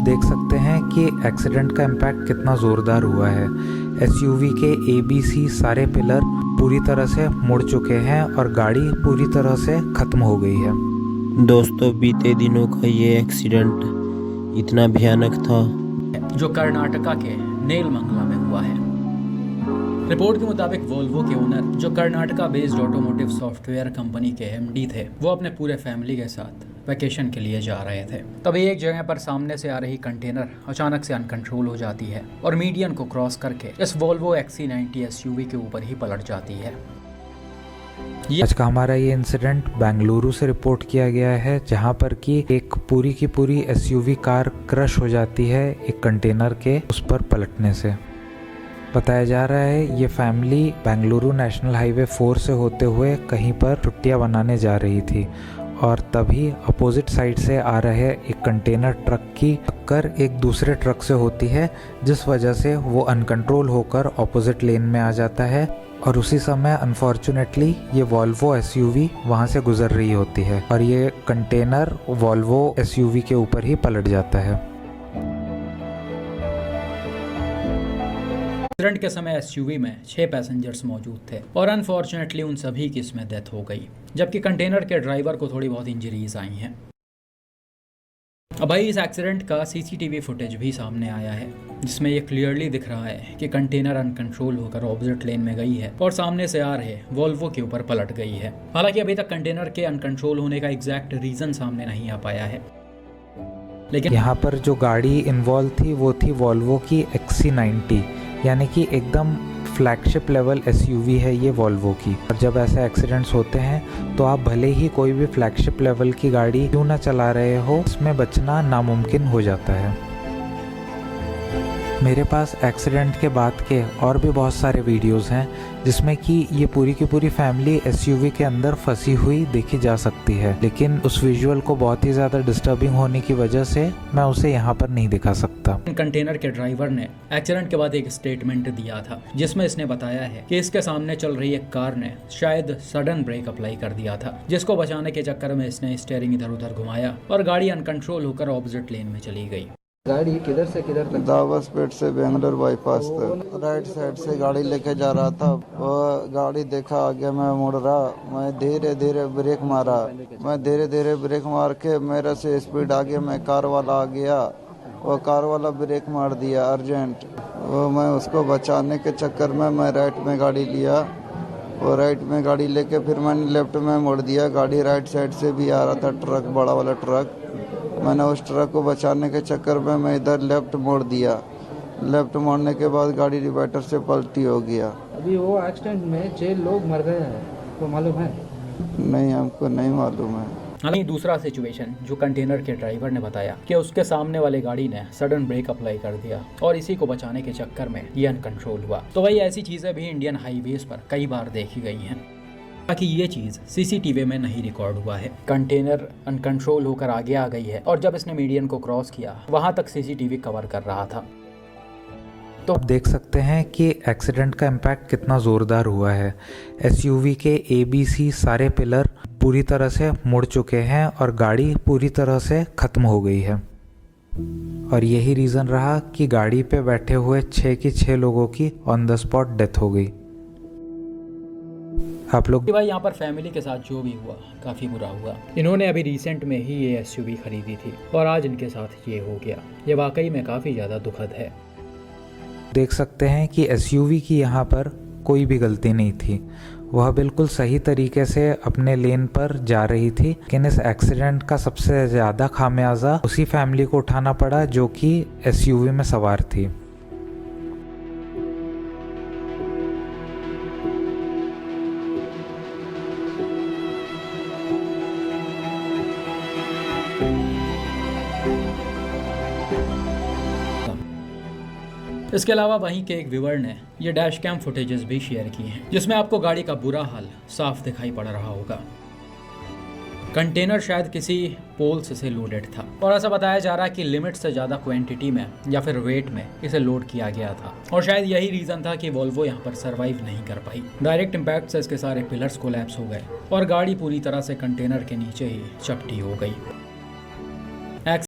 देख सकते हैं कि एक्सीडेंट का इम्पैक्ट कितना ज़ोरदार हुआ है। एसयूवी के ABC सारे पिलर पूरी तरह से मुड़ चुके हैं और गाड़ी पूरी तरह से ख़त्म हो गई है। दोस्तों, बीते दिनों का ये एक्सीडेंट इतना भयानक था जो कर्नाटका के नेलमंगला में हुआ है। रिपोर्ट के मुताबिक वोल्वो के ओनर, जो Karnataka based automotive software company के MD थे, वो अपने पूरे फैमिली के साथ वैकेशन के लिए जा रहे थे। तभी एक जगह पर सामने से आ रही कंटेनर अचानक से अनकंट्रोल हो जाती है और मीडियन को क्रॉस करके इस वोल्वो XC90 SUV के ऊपर ही पलट जाती है। आज का हमारा ये इंसिडेंट बेंगलुरु से रिपोर्ट किया गया है, जहां पर कि एक पूरी की पूरी SUV कार क्रश हो जाती है एक कंटेनर के उस पर पलटने से। बताया जा रहा है ये फैमिली बेंगलुरु नेशनल हाईवे 4 से होते हुए कहीं पर छुट्टियां बनाने जा रही थी और तभी अपोजिट साइड से आ रहे एक कंटेनर ट्रक की टक्कर एक दूसरे ट्रक से होती है, जिस वजह से वो अनकंट्रोल होकर ऑपोजिट लेन में आ जाता है और उसी समय अनफॉर्चुनेटली ये वॉल्वो SUV वहाँ से गुजर रही होती है और ये कंटेनर वॉल्वो SUV के ऊपर ही पलट जाता है। एक्सीडेंट के समय SUV में 6 पैसेंजर्स मौजूद थे और अनफॉर्चुनेटली उन सभी की इसमें डेथ हो गई, जबकि कंटेनर के ड्राइवर को थोड़ी बहुत इंजरीज आई हैं। अब भाई इस एक्सीडेंट का CCTV फुटेज भी सामने आया है, जिसमें ये क्लियरली दिख रहा है कि कंटेनर अनकंट्रोल होकर ऑपोजिट लेन में गई है और सामने से आ रहे वोल्वो के ऊपर पलट गई है। हालांकि अभी तक कंटेनर के अनकंट्रोल होने का एग्जैक्ट रीजन सामने नहीं आ पाया है, लेकिन यहाँ पर जो गाड़ी इन्वॉल्व थी वो थी वॉल्वो की XC90, यानी कि एकदम फ्लैगशिप लेवल SUV है ये वॉल्वो की। और जब ऐसे एक्सीडेंट्स होते हैं तो आप भले ही कोई भी फ्लैगशिप लेवल की गाड़ी क्यों ना चला रहे हो, इसमें बचना नामुमकिन हो जाता है। मेरे पास एक्सीडेंट के बाद के और भी बहुत सारे वीडियोस हैं जिसमें कि ये पूरी की पूरी फैमिली SUV के अंदर फंसी हुई देखी जा सकती है, लेकिन उस विजुअल को बहुत ही ज़्यादा डिस्टर्बिंग होने की वजह से मैं उसे यहाँ पर नहीं दिखा सकता। कंटेनर के ड्राइवर ने एक्सीडेंट के बाद एक स्टेटमेंट दिया था, जिसमें इसने बताया है कि इसके सामने चल रही एक कार ने शायद सडन ब्रेक अप्लाई कर दिया था, जिसको बचाने के चक्कर में इसने स्टीयरिंग इधर उधर घुमाया और गाड़ी अनकंट्रोल होकर ऑपोजिट लेन में चली गई। गाड़ी किधर से किधर तक? दावसपेट से बेंगलोर बाईपास तक राइट साइड से गाड़ी लेके जा रहा था। वो गाड़ी देखा आगे मैं मुड़ रहा, मैं धीरे धीरे ब्रेक मारा। मैं धीरे धीरे ब्रेक मार के मेरे से स्पीड आगे मैं कार वाला आ गया। वो कार वाला ब्रेक मार दिया अर्जेंट। वो मैं उसको बचाने के चक्कर में मैं राइट में गाड़ी लिया। वो राइट में गाड़ी लेके फिर मैंने लेफ्ट में मोड़ दिया। गाड़ी राइट साइड से भी आ रहा था ट्रक, बड़ा वाला ट्रक। मैंने उस ट्रक को बचाने के चक्कर में मैं इधर लेफ्ट मोड़ दिया। लेफ्ट मोड़ने के बाद गाड़ी डिवाइडर से पलटी हो गया। अभी वो एक्सीडेंट में 6 लोग मर गए हैं, तो मालूम है? नहीं, हमको नहीं मालूम है। हालांकि दूसरा सिचुएशन जो कंटेनर के ड्राइवर ने बताया कि उसके सामने वाले गाड़ी ने सडन ब्रेक अप्लाई कर दिया और इसी को बचाने के चक्कर में ये अनकंट्रोल हुआ। तो वही ऐसी चीजें भी इंडियन हाईवेज पर कई बार देखी गई हैं, ताकि ये चीज CCTV में नहीं रिकॉर्ड हुआ है। कंटेनर अनकंट्रोल होकर आगे आ गई है और जब इसने मीडियन को क्रॉस किया वहां तक CCTV कवर कर रहा था। तो आप देख सकते हैं कि एक्सीडेंट का इम्पैक्ट कितना ज़ोरदार हुआ है। SUV के ABC सारे पिलर पूरी तरह से मुड़ चुके हैं और गाड़ी पूरी तरह से ख़त्म हो गई है और यही रीज़न रहा कि गाड़ी पे बैठे हुए 6 की 6 लोगों की ऑन द स्पॉट डेथ हो गई। आप लोग भाई यहाँ पर फैमिली के साथ जो भी हुआ काफ़ी बुरा हुआ। इन्होंने अभी रिसेंट में ही ये SUV खरीदी थी और आज इनके साथ ये हो गया। ये वाकई में काफ़ी ज़्यादा दुखद है। देख सकते हैं कि SUV की यहाँ पर कोई भी गलती नहीं थी, वह बिल्कुल सही तरीके से अपने लेन पर जा रही थी, लेकिन इस एक्सीडेंट का सबसे ज़्यादा खामियाजा उसी फैमिली को उठाना पड़ा जो कि SUV में सवार थी। इसके अलावा वहीं के एक व्यूअर ने ये डैश कैम फुटेजेस भी शेयर की हैं, जिसमें आपको गाड़ी का बुरा हाल साफ दिखाई पड़ रहा होगा। कंटेनर शायद किसी पोल्स से लोडेड था और ऐसा बताया जा रहा है कि लिमिट से ज़्यादा क्वांटिटी में या फिर वेट में इसे लोड किया गया था और शायद यही रीज़न था कि वोल्वो यहाँ पर सरवाइव नहीं कर पाई। डायरेक्ट इम्पैक्ट से इसके सारे पिलर्स कोलैप्स हो गए और गाड़ी पूरी तरह से कंटेनर के नीचे ही चपटी हो गई।